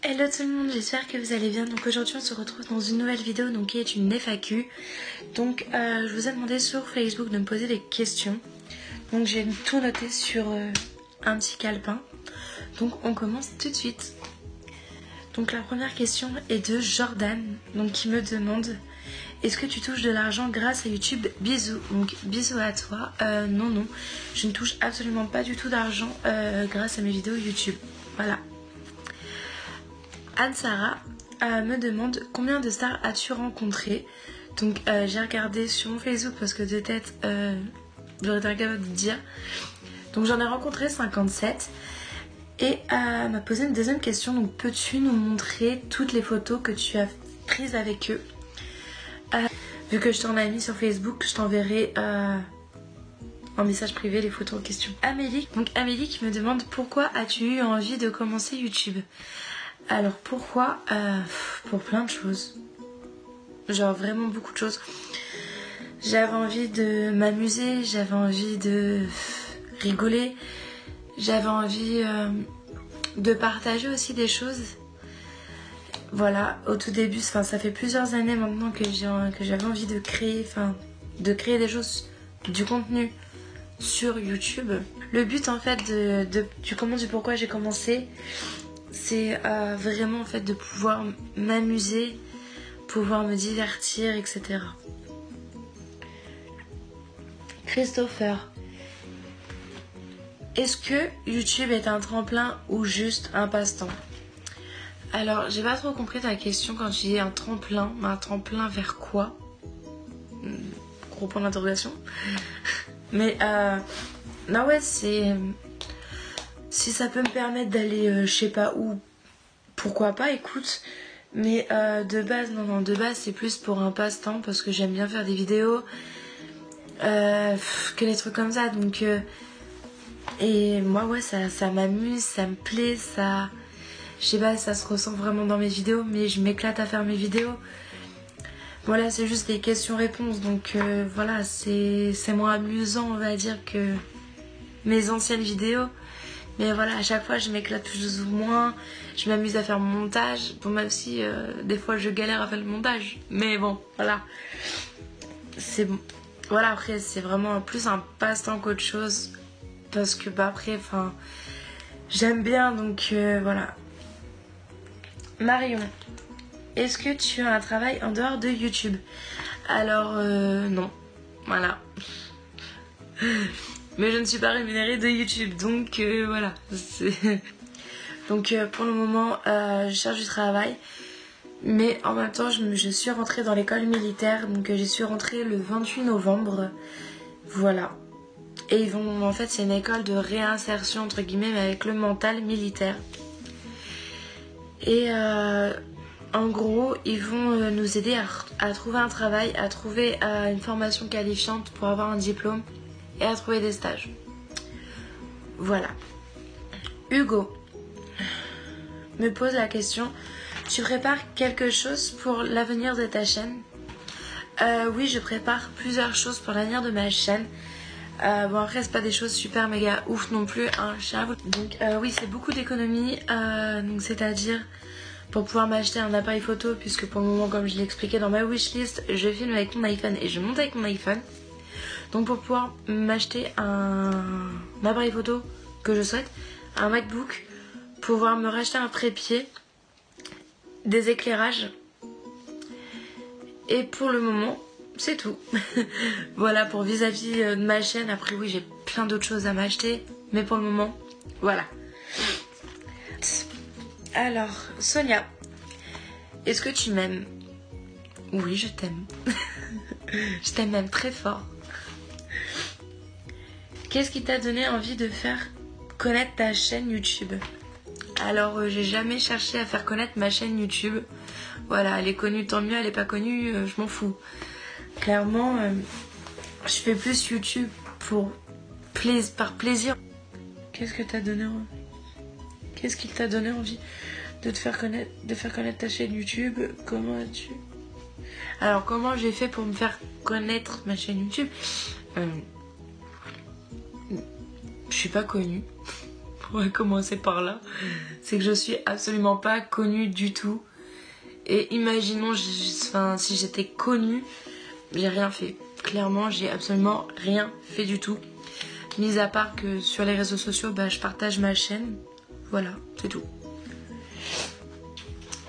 Hello tout le monde, j'espère que vous allez bien. Donc aujourd'hui on se retrouve dans une nouvelle vidéo donc qui est une FAQ. Donc je vous ai demandé sur Facebook de me poser des questions. Donc j'ai tout noté sur un petit calepin. Donc on commence tout de suite. Donc la première question est de Jordan, donc qui me demande: est-ce que tu touches de l'argent grâce à YouTube? Bisous. Donc bisous à toi. Non, je ne touche absolument pas du tout d'argent grâce à mes vidéos YouTube. Voilà. Anne-Sara me demande: combien de stars as-tu rencontré? Donc j'ai regardé sur mon Facebook parce que de tête j'aurais été incapable de dire. Donc j'en ai rencontré 57. Et m'a posé une deuxième question: donc peux-tu nous montrer toutes les photos que tu as prises avec eux? Vu que je t'en ai mis sur Facebook, je t'enverrai en message privé les photos en question. Amélie qui me demande: pourquoi as-tu eu envie de commencer YouTube? Alors pourquoi? Pour plein de choses. Genre vraiment beaucoup de choses. J'avais envie de m'amuser, j'avais envie de rigoler, j'avais envie de partager aussi des choses. Voilà, au tout début, ça fait plusieurs années maintenant que j'avais envie de créer des choses, du contenu sur YouTube. Le but en fait du pourquoi j'ai commencé, c'est vraiment en fait de pouvoir m'amuser, pouvoir me divertir, etc. Christopher: est-ce que YouTube est un tremplin ou juste un passe-temps? Alors, j'ai pas trop compris ta question quand tu dis un tremplin. Mais un tremplin vers quoi? Gros point d'interrogation. Mais non, ouais, c'est... si ça peut me permettre d'aller je sais pas où, pourquoi pas, écoute. Mais de base, non, de base c'est plus pour un passe-temps parce que j'aime bien faire des vidéos, que les trucs comme ça. Donc et moi ouais, ça m'amuse, ça me plaît, ça... je sais pas, ça se ressent vraiment dans mes vidéos, mais je m'éclate à faire mes vidéos. Voilà, c'est juste des questions-réponses, donc voilà, c'est moins amusant on va dire que mes anciennes vidéos. Mais voilà, à chaque fois je m'éclate plus ou moins, je m'amuse à faire mon montage. Bon, même si des fois je galère à faire le montage, mais bon, voilà. C'est bon. Voilà, après c'est vraiment plus un passe-temps qu'autre chose. Parce que bah après, j'aime bien, donc voilà. Marion: est-ce que tu as un travail en dehors de YouTube? Alors non, voilà. Mais je ne suis pas rémunérée de YouTube, donc voilà. Donc pour le moment, je cherche du travail. Mais en même temps, je suis rentrée dans l'école militaire. Donc j'y suis rentrée le 28 novembre. Voilà. Et ils vont, en fait, c'est une école de réinsertion, entre guillemets, mais avec le mental militaire. Et en gros, ils vont nous aider à trouver un travail, à trouver une formation qualifiante pour avoir un diplôme et à trouver des stages. Voilà. Hugo me pose la question: tu prépares quelque chose pour l'avenir de ta chaîne? Oui, je prépare plusieurs choses pour l'avenir de ma chaîne. Bon, après c'est pas des choses super méga ouf non plus, hein, donc oui, c'est beaucoup d'économies, donc c'est-à-dire pour pouvoir m'acheter un appareil photo, puisque pour le moment, comme je l'ai expliqué dans ma wishlist, je filme avec mon iPhone et je monte avec mon iPhone. Donc pour pouvoir m'acheter un appareil photo que je souhaite, un MacBook, pouvoir me racheter un trépied, des éclairages, et pour le moment c'est tout. Voilà pour vis-à-vis de ma chaîne. Après oui, j'ai plein d'autres choses à m'acheter, mais pour le moment voilà. Alors Sonia: est-ce que tu m'aimes? Oui, je t'aime. Je t'aime même très fort. Qu'est-ce qui t'a donné envie de faire connaître ta chaîne YouTube? Alors j'ai jamais cherché à faire connaître ma chaîne YouTube. Voilà, elle est connue, tant mieux, elle est pas connue, je m'en fous. Clairement, je fais plus YouTube par plaisir. Qu'est-ce que t'as donné envie? Qu'est-ce qui t'a donné envie de faire connaître ta chaîne YouTube? Comment as-tu... Alors comment j'ai fait pour me faire connaître ma chaîne YouTube? Je suis pas connue. pourrait commencer par là. C'est que je suis absolument pas connue du tout. Et imaginons, si j'étais connue, j'ai rien fait. Clairement, j'ai absolument rien fait du tout. Mis à part que sur les réseaux sociaux, je partage ma chaîne. Voilà, c'est tout.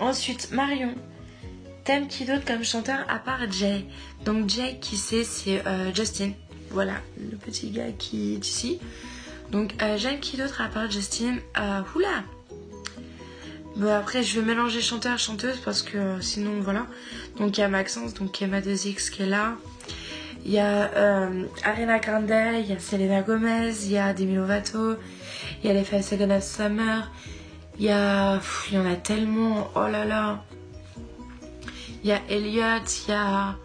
Ensuite, Marion. T'aimes qui d'autre comme chanteur à part Jay? Donc Jay, qui c'est Justin. Voilà, le petit gars qui est ici. Donc j'aime qui d'autre à part Justin? Oula. Bon, après je vais mélanger chanteur chanteuse parce que sinon voilà. Donc il y a Maxence, donc Emma 2X qui est là. Il y a Ariana Grande, il y a Selena Gomez, il y a Demi Lovato, il y a les Five Seconds of Summer, il y en a tellement, oh là là. Il y a Elliot, il y a...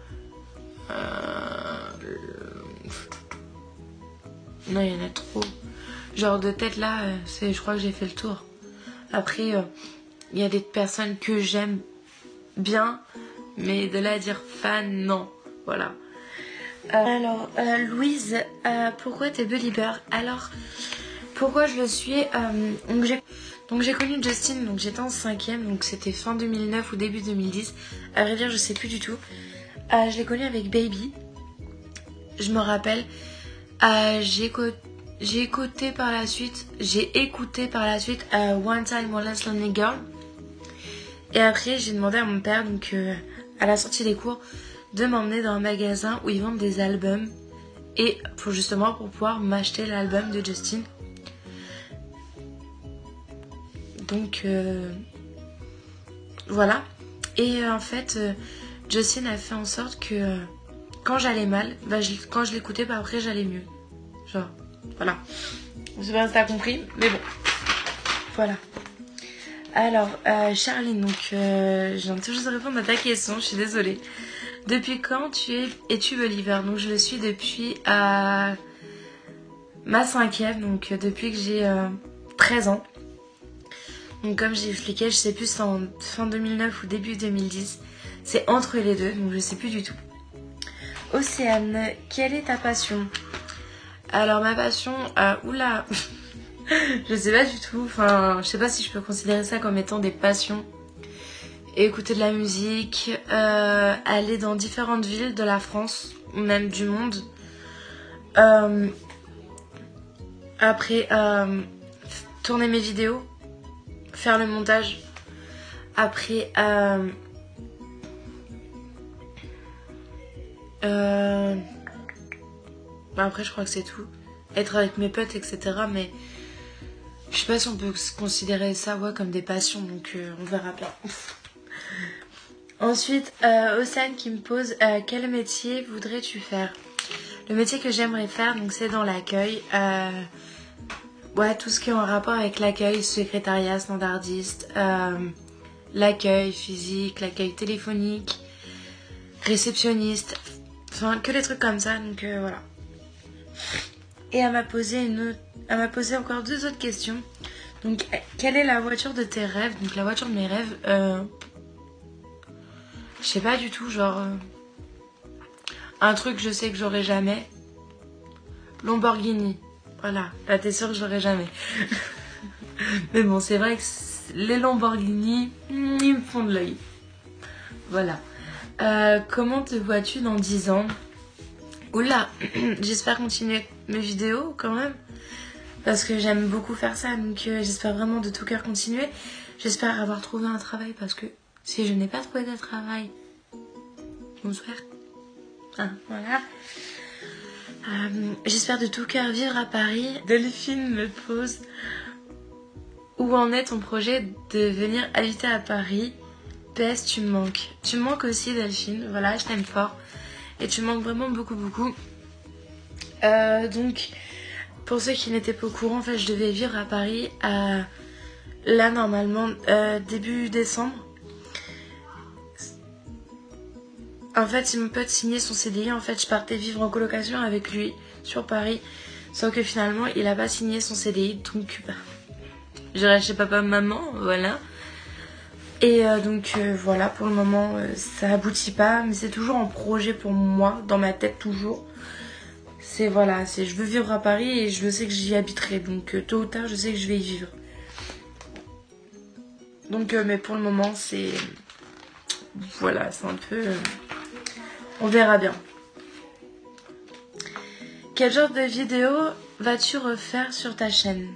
Non, il y en a trop. Genre de tête là, je crois que j'ai fait le tour. Après, il y a des personnes que j'aime bien, mais de là à dire fan, non. Voilà. Alors, Louise, pourquoi t'es Belieber? Alors, pourquoi je le suis? Donc j'ai connu Justin, donc j'étais en 5ème, donc c'était fin 2009 ou début 2010. À vrai dire, je sais plus du tout. Je l'ai connu avec Baby. Je me rappelle. J'ai écouté par la suite One Time One Last Lonely Girl. Et après, j'ai demandé à mon père, donc à la sortie des cours, de m'emmener dans un magasin où ils vendent des albums. Et pour pouvoir m'acheter l'album de Justin. Donc voilà. Et en fait, Justin a fait en sorte que quand j'allais mal, quand je l'écoutais, après j'allais mieux. Genre, voilà. Je sais pas si t'as compris, mais bon. Voilà. Alors, Charline, donc je viens toujours de répondre à ta question, je suis désolée. Depuis quand es-tu Belieber? Donc je le suis depuis ma 5ème, donc depuis que j'ai 13 ans. Donc comme j'ai expliqué, je sais plus si c'est en fin 2009 ou début 2010. C'est entre les deux, donc je sais plus du tout. Océane, quelle est ta passion? Alors ma passion, oula, je sais pas du tout. Enfin, je sais pas si je peux considérer ça comme étant des passions. Écouter de la musique, aller dans différentes villes de la France ou même du monde. Après, tourner mes vidéos, faire le montage. Après, après je crois que c'est tout. Être avec mes potes, etc. Mais je sais pas si on peut considérer ça comme des passions, donc on verra bien. Ensuite, Océane qui me pose quel métier voudrais-tu faire? Le métier que j'aimerais faire, donc c'est dans l'accueil. Tout ce qui est en rapport avec l'accueil, secrétariat, standardiste, l'accueil physique, l'accueil téléphonique, réceptionniste, enfin que des trucs comme ça, donc voilà. Et elle m'a posé encore 2 autres questions. Donc, quelle est la voiture de tes rêves? Donc la voiture de mes rêves, je sais pas du tout, genre un truc que je sais que j'aurai jamais. Lamborghini. Voilà, là t'es sûre que j'aurai jamais. Mais bon, c'est vrai que les Lamborghini, ils me font de l'œil. Voilà. Comment te vois-tu dans 10 ans? Oula, j'espère continuer mes vidéos quand même. Parce que j'aime beaucoup faire ça, donc j'espère vraiment de tout cœur continuer. J'espère avoir trouvé un travail parce que si je n'ai pas trouvé de travail, bonsoir. Voilà. J'espère de tout cœur vivre à Paris. Delphine me pose où en est ton projet de venir habiter à Paris? PS, tu me manques. Tu me manques aussi, Delphine. Voilà, je t'aime fort. Et tu me manques vraiment beaucoup, beaucoup. Donc, pour ceux qui n'étaient pas au courant, en fait, je devais vivre à Paris là, normalement, début décembre. En fait, si mon pote signait son CDI, en fait, je partais vivre en colocation avec lui sur Paris. Sauf que finalement, il a pas signé son CDI, donc j'irai chez papa, maman, voilà. Et donc voilà, pour le moment, ça aboutit pas, mais c'est toujours en projet pour moi, dans ma tête toujours. C'est voilà, c'est je veux vivre à Paris et je sais que j'y habiterai. Donc tôt ou tard, je sais que je vais y vivre. Donc mais pour le moment, c'est... Voilà, c'est un peu... on verra bien. Quel genre de vidéo vas-tu refaire sur ta chaîne?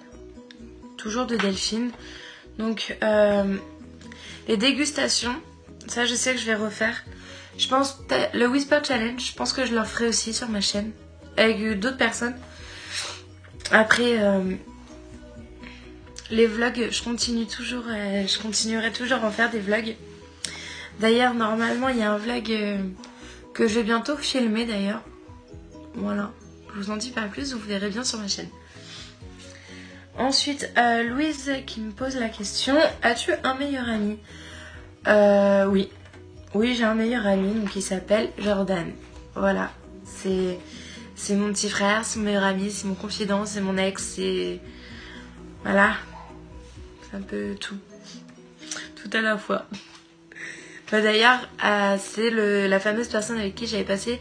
Toujours de Delphine. Donc les dégustations, ça je sais que je vais refaire. Je pense le Whisper Challenge, je pense que je le ferai aussi sur ma chaîne avec d'autres personnes. Après les vlogs, je continuerai toujours à en faire des vlogs. D'ailleurs normalement il y a un vlog que je vais bientôt filmer d'ailleurs. Voilà, je vous en dis pas plus, vous verrez bien sur ma chaîne. Ensuite, Louise qui me pose la question, as-tu un meilleur ami? Oui. Oui, j'ai un meilleur ami, donc il s'appelle Jordan. Voilà, c'est mon petit frère, c'est mon meilleur ami, c'est mon confident, c'est mon ex, c'est... Voilà, c'est un peu tout. Tout à la fois. Bah, d'ailleurs, c'est la fameuse personne avec qui j'avais passé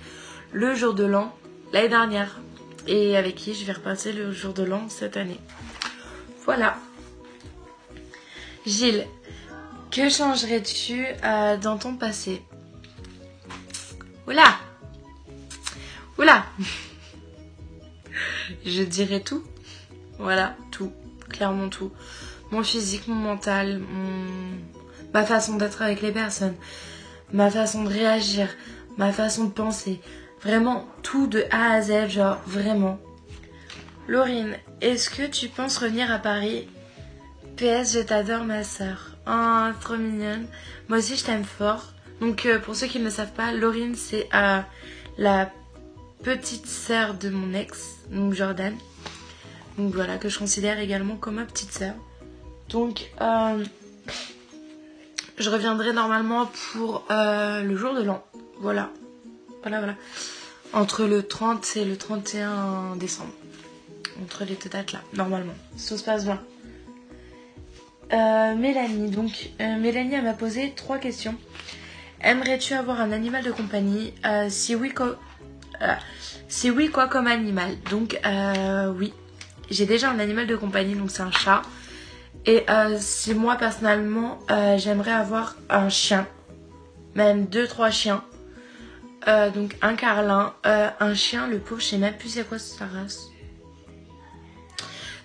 le jour de l'an l'année dernière. Et avec qui je vais repasser le jour de l'an cette année. Voilà. Gilles, que changerais-tu dans ton passé? Oula! Oula! Je dirais tout. Voilà, tout. Clairement tout. Mon physique, mon mental, ma façon d'être avec les personnes, ma façon de réagir, ma façon de penser. Vraiment tout de A à Z, genre vraiment. Laurine, est-ce que tu penses revenir à Paris? PS, je t'adore ma soeur. Oh, trop mignonne. Moi aussi, je t'aime fort. Donc, pour ceux qui ne le savent pas, Laurine, c'est la petite sœur de mon ex, donc Jordan. Donc voilà, que je considère également comme ma petite sœur. Donc, je reviendrai normalement pour le jour de l'an. Voilà. Voilà. Entre le 30 et le 31 décembre. Entre les deux dates là, normalement. Ça se passe bien. Mélanie, donc Mélanie elle m'a posé 3 questions. Aimerais-tu avoir un animal de compagnie? Si oui, quoi comme animal? Donc oui, j'ai déjà un animal de compagnie, donc c'est un chat. Et si moi personnellement j'aimerais avoir un chien, même 2-3 chiens. Donc un carlin, un chien, le pauvre, je sais même plus c'est quoi sa race.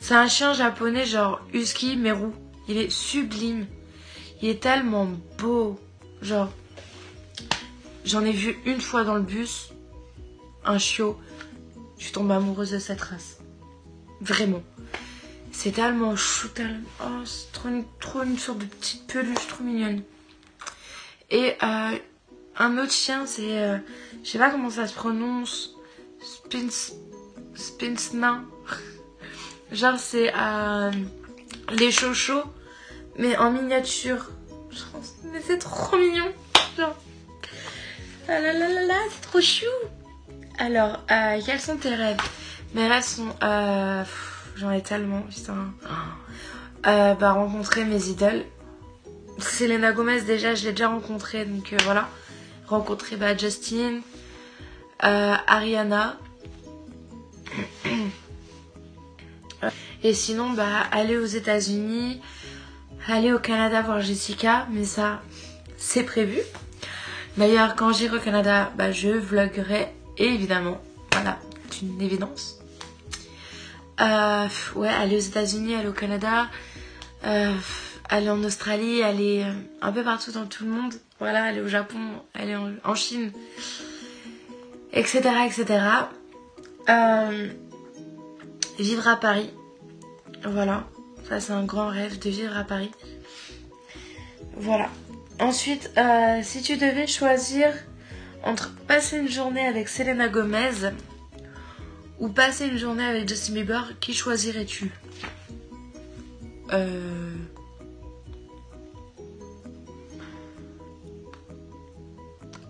C'est un chien japonais genre husky mais roux. Il est sublime. Il est tellement beau. Genre, j'en ai vu une fois dans le bus. Un chiot. Je suis tombée amoureuse de cette race. Vraiment. C'est tellement chou, tellement... Oh, c'est trop une sorte de petite peluche trop mignonne. Et un autre chien, c'est... je sais pas comment ça se prononce. Spinsna. Genre, c'est... les chochos, mais en miniature. Mais c'est trop mignon. Genre. Ah là là là là, c'est trop chou. Alors, quels sont tes rêves? Mes rêves sont... j'en ai tellement, putain. Rencontrer mes idoles. Selena Gomez, déjà, je l'ai déjà rencontrée, donc voilà. Rencontrer Justin, Ariana. Et sinon, aller aux États-Unis, aller au Canada voir Jessica, mais ça, c'est prévu. D'ailleurs, quand j'irai au Canada, je vloguerai, évidemment. Voilà, c'est une évidence. Ouais, aller aux États-Unis, aller au Canada, aller en Australie, aller un peu partout dans tout le monde. Voilà, aller au Japon, aller en Chine, etc. Vivre à Paris. Voilà, ça c'est un grand rêve de vivre à Paris. Voilà. Ensuite, si tu devais choisir entre passer une journée avec Selena Gomez ou passer une journée avec Justin Bieber, qui choisirais-tu?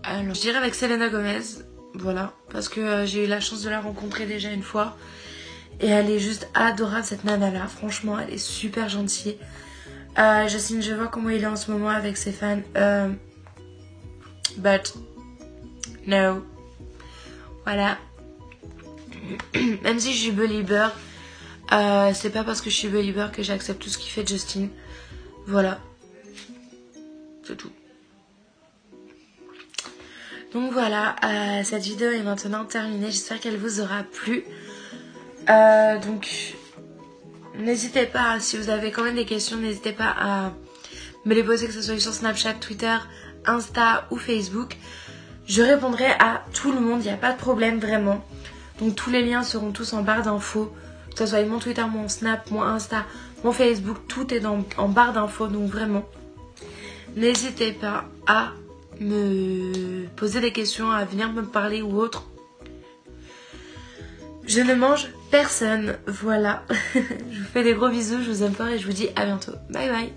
Alors, je dirais avec Selena Gomez. Voilà, parce que j'ai eu la chance de la rencontrer déjà une fois. Et elle est juste adorable, cette nana-là. Franchement, elle est super gentille. Justine, je vois comment il est en ce moment avec ses fans. But, no. Voilà. Même si je suis belieber, c'est pas parce que je suis belieber que j'accepte tout ce qu'il fait Justin. Voilà. C'est tout. Donc voilà, cette vidéo est maintenant terminée. J'espère qu'elle vous aura plu. Donc n'hésitez pas, si vous avez quand même des questions, n'hésitez pas à me les poser, que ce soit sur Snapchat, Twitter, Insta ou Facebook. Je répondrai à tout le monde, il n'y a pas de problème vraiment. Donc tous les liens seront tous en barre d'infos. Que ce soit mon Twitter, mon Snap, mon Insta, mon Facebook, tout est en barre d'infos. Donc vraiment, n'hésitez pas à me poser des questions, à venir me parler ou autre. Je ne mange personne, voilà. Je vous fais des gros bisous, je vous aime fort et je vous dis à bientôt. Bye bye.